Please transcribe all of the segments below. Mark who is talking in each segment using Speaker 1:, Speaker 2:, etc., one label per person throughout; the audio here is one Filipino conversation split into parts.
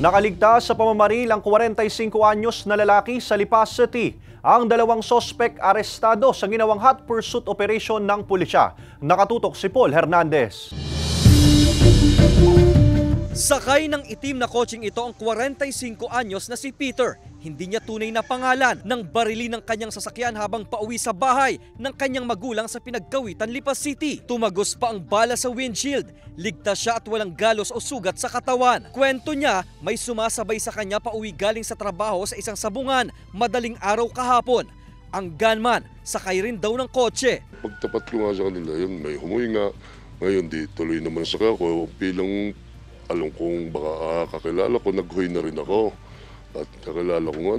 Speaker 1: Nakaligtas sa pamamaril ang 45 anyos na lalaki sa Lipa City. Ang dalawang sospek arestado sa ginawang hot pursuit operation ng pulisya. Nakatutok si Paul Hernandez.
Speaker 2: Sakay ng itim na kotseng ito ang 45 anyos na si Peter. Hindi niya tunay na pangalan nang barili ng kanyang sasakyan habang pauwi sa bahay ng kanyang magulang sa Pinagkawitan, Lipa City. Tumagos pa ang bala sa windshield. Ligtas siya at walang galos o sugat sa katawan. Kwento niya, may sumasabay sa kanya pauwi galing sa trabaho sa isang sabungan madaling araw kahapon. Ang gunman, sakay rin daw ng kotse.
Speaker 3: Pagtapat ko nga sa kanila, yun, may huminga. Ngayon di tuloy naman sa ako bilang alam kong baka kakilala ko, naghuy na rin ako. At kakilala ko nga,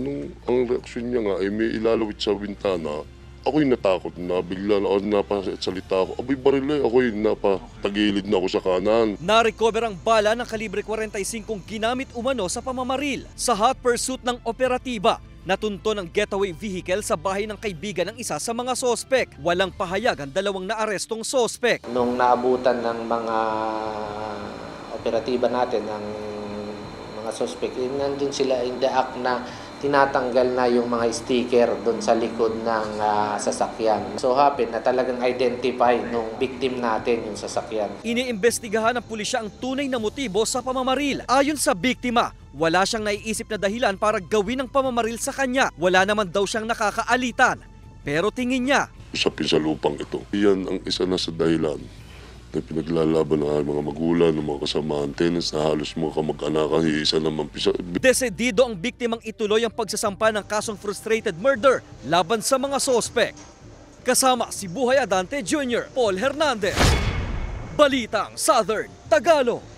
Speaker 3: ang reaksyon niya nga ay may ilalawit sa bintana. Ako'y natakot na, bigla na ako napasalita ako. Aboy barile, ako'y napatagilid na ako sa kanan.
Speaker 2: Na-recover ang bala ng kalibre 45 ginamit umano sa pamamaril. Sa hot pursuit ng operatiba, natunto ng getaway vehicle sa bahay ng kaibigan ng isa sa mga sospek. Walang pahayag ang dalawang naarestong sospek.
Speaker 4: Nung naabutan ng mga operatiba natin, ng mga suspect, nandun sila in the act na tinatanggal na yung mga sticker doon sa likod ng sasakyan. So happen na talagang identify nung victim natin yung sasakyan.
Speaker 2: Iniimbestigahan ng pulisya ang tunay na motibo sa pamamaril. Ayon sa biktima, wala siyang naiisip na dahilan para gawin ang pamamaril sa kanya. Wala naman daw siyang nakakaalitan. Pero tingin niya,
Speaker 3: Sa pinsalupang ito, yan ang isa na sa dahilan na pinaglalaban ng mga magulang, ng mga kasamahan, tenants na halos mga kamag-anakan, isa naman pisa.
Speaker 2: desedido ang biktimang ituloy ang pagsasampa ng kasong frustrated murder laban sa mga sospek. Kasama si Buhay Adante Jr., Paul Hernandez. Balitang Southern Tagalog.